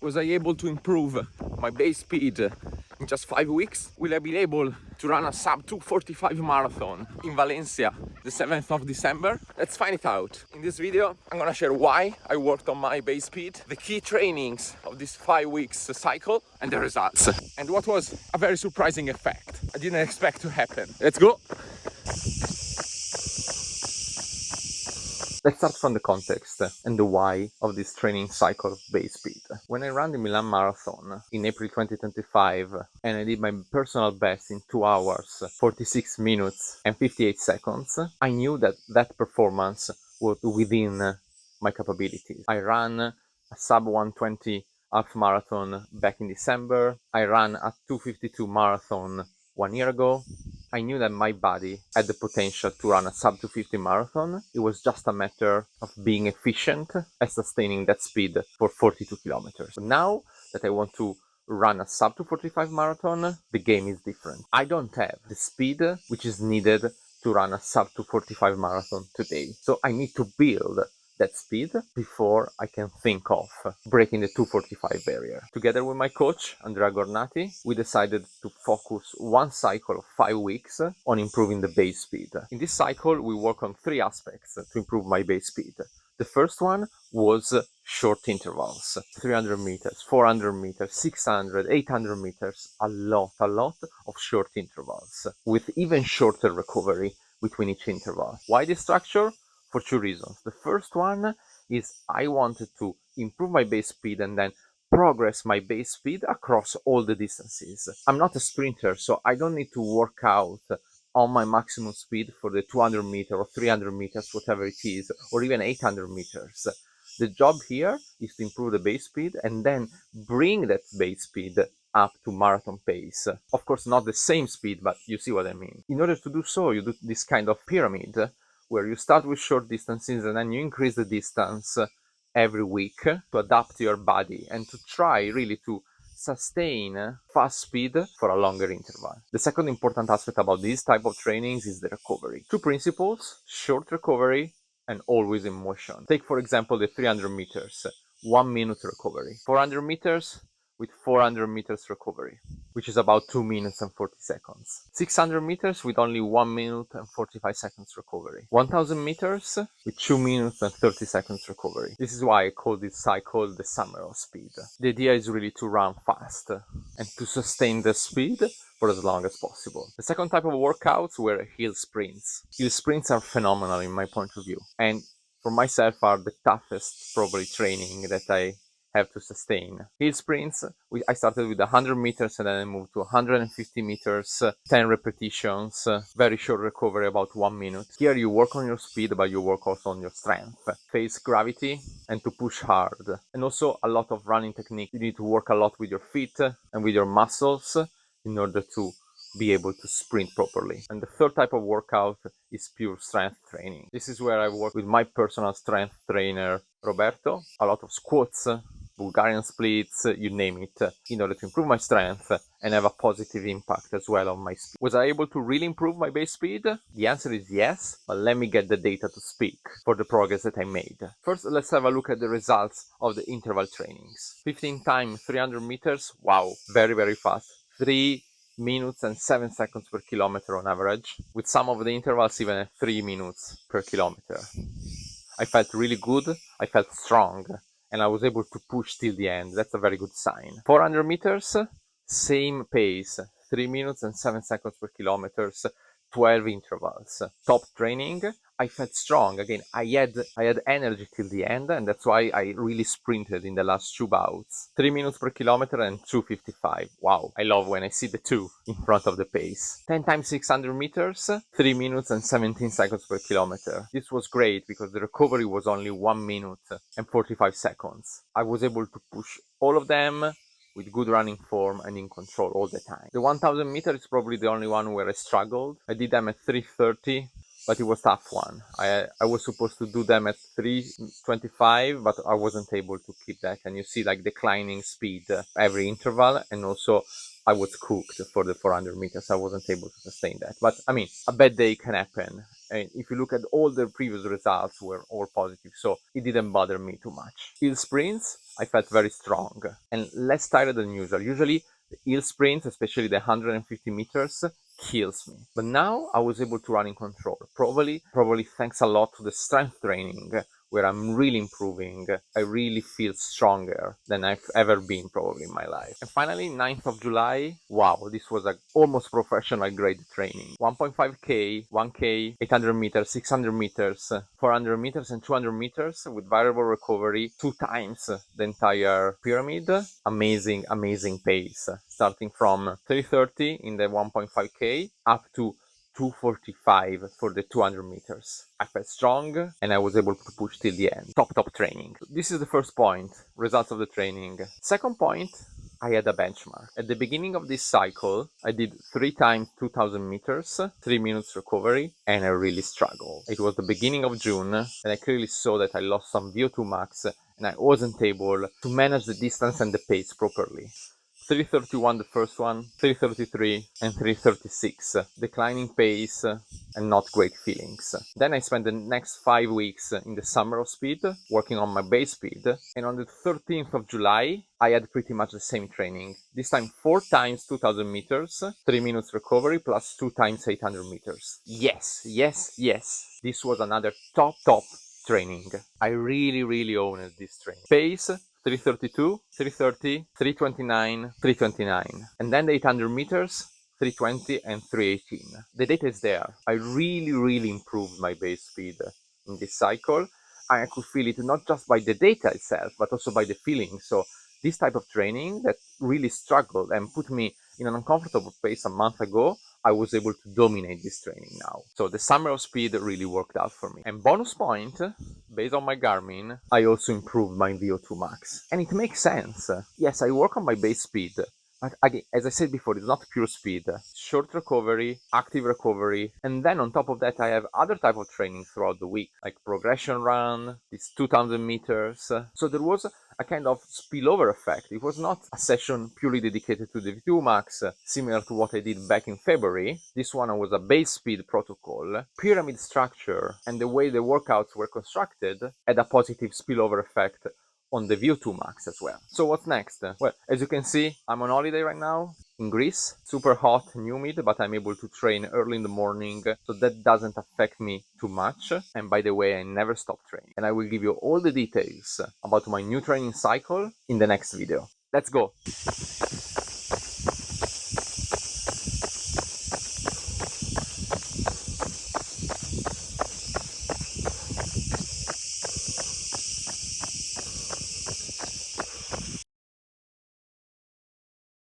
Was I able to improve my base speed in just 5 weeks? Will I be able to run a sub 2:45 marathon in Valencia the 7th of December? Let's find it out. In this video, I'm gonna share why I worked on my base speed, the key trainings of this 5 weeks cycle, and the results. And what was a very surprising effect I didn't expect to happen. Let's go! Let's start from the context and the why of this training cycle of base speed. When I ran the Milan Marathon in April 2025 and I did my personal best in 2 hours, 46 minutes and 58 seconds, I knew that that performance was within my capabilities. I ran a sub 120 half marathon back in December. I ran a 252 marathon 1 year ago. I knew that my body had the potential to run a sub 250 marathon. It was just a matter of being efficient and sustaining that speed for 42 kilometers. But now that I want to run a sub 245 marathon, the game is different. I don't have the speed which is needed to run a sub 245 marathon today. So I need to build that speed before I can think of breaking the 245 barrier. Together with my coach, Andrea Gornati, we decided to focus one cycle of 5 weeks on improving the base speed. In this cycle, we work on 3 aspects to improve my base speed. The first one was short intervals, 300 meters, 400 meters, 600, 800 meters, a lot of short intervals, with even shorter recovery between each interval. Why this structure? For 2 reasons. The first one is I wanted to improve my base speed and then progress my base speed across all the distances. I'm not a sprinter, so I don't need to work out on my maximum speed for the 200 meters or 300 meters, whatever it is, or even 800 meters. The job here is to improve the base speed and then bring that base speed up to marathon pace. Of course, not the same speed, but you see what I mean. In order to do so, you do this kind of pyramid where you start with short distances and then you increase the distance every week to adapt to your body and to try really to sustain fast speed for a longer interval. The second important aspect about this type of trainings is the recovery. 2 principles: short recovery and always in motion. Take, for example, the 300 meters, 1 minute recovery. 400 meters with 400 meters recovery, which is about 2 minutes and 40 seconds. 600 meters with only 1 minute and 45 seconds recovery. 1000 meters with 2 minutes and 30 seconds recovery. This is why I call this cycle the summer of speed. The idea is really to run fast and to sustain the speed for as long as possible. The second type of workouts were hill sprints. Hill sprints are phenomenal in my point of view, and for myself are the toughest probably training that I have to sustain. Hill sprints, I started with 100 meters and then I moved to 150 meters, 10 repetitions, very short recovery, about 1 minute. Here you work on your speed, but you work also on your strength. Face gravity and to push hard. And also a lot of running technique. You need to work a lot with your feet and with your muscles in order to be able to sprint properly. And the third type of workout is pure strength training. This is where I work with my personal strength trainer, Roberto. A lot of squats, Bulgarian splits, you name it, in order to improve my strength and have a positive impact as well on my speed. Was I able to really improve my base speed? The answer is yes, but let me get the data to speak for the progress that I made. First, let's have a look at the results of the interval trainings. 15 times 300 meters, wow, very, very fast. 3 minutes and 7 seconds per kilometer on average, with some of the intervals even at 3 minutes per kilometer. I felt really good, I felt strong, and I was able to push till the end. That's a very good sign. 400 meters, same pace, 3 minutes and 7 seconds per kilometer, 12 intervals. Top training, I felt strong. Again, I had energy till the end, and that's why I really sprinted in the last 2 bouts. 3 minutes per kilometer and 2:55. Wow, I love when I see the 2 in front of the pace. 10 times 600 meters, 3 minutes and 17 seconds per kilometer. This was great because the recovery was only 1 minute and 45 seconds. I was able to push all of them with good running form and in control all the time. The 1000 meters is probably the only one where I struggled. I did them at 3:30, but it was a tough one. I was supposed to do them at 3:25, but I wasn't able to keep that. And you see like declining speed every interval, and also I was cooked for the 400 meters. I wasn't able to sustain that. But I mean, a bad day can happen. And if you look at all the previous results were all positive, so it didn't bother me too much. Hill sprints, I felt very strong and less tired than usual. Usually the hill sprints, especially the 150 meters, kills me. But now I was able to run in control. Probably thanks a lot to the strength training, where I'm really improving. I really feel stronger than I've ever been probably in my life. And finally, 9th of July, wow, this was a almost professional grade training. 1.5K, 1K, 800 meters, 600 meters, 400 meters and 200 meters with variable recovery 2 times the entire pyramid. Amazing, amazing pace. Starting from 3:30 in the 1.5K up to 2:45 for the 200 meters. I felt strong and I was able to push till the end. Top training. This is the first point, results of the training. Second point, I had a benchmark. At the beginning of this cycle, I did 3 times 2000 meters, 3 minutes recovery, and I really struggled. It was the beginning of June, and I clearly saw that I lost some VO2 max, and I wasn't able to manage the distance and the pace properly. 3:31 the first one, 3:33 and 3:36. Declining pace and not great feelings. Then I spent the next 5 weeks in the summer of speed, working on my base speed, and on the 13th of July, I had pretty much the same training. This time 4 times 2000 meters, 3 minutes recovery plus 2 times 800 meters. Yes. This was another top training. I really owned this training. Pace 3:32, 3:30, 3:29, 3:29. And then the 800 meters, 3:20 and 3:18. The data is there. I really improved my base speed in this cycle. I could feel it not just by the data itself, but also by the feeling. So this type of training that really struggled and put me in an uncomfortable pace a month ago, I was able to dominate this training now. So the summer of speed really worked out for me. And bonus point, based on my Garmin, I also improved my VO2 max. And it makes sense. Yes, I work on my base speed, but again, as I said before, it's not pure speed. Short recovery, active recovery, and then on top of that, I have other type of training throughout the week, like progression run, these 2000 meters. So there was a kind of spillover effect. It was not a session purely dedicated to the V2 max, similar to what I did back in February. This one was a base speed protocol. Pyramid structure and the way the workouts were constructed had a positive spillover effect on the VO2 max as well. So what's next? Well, as you can see, I'm on holiday right now in Greece, super hot and humid, but I'm able to train early in the morning, so that doesn't affect me too much. And by the way, I never stop training. And I will give you all the details about my new training cycle in the next video. Let's go!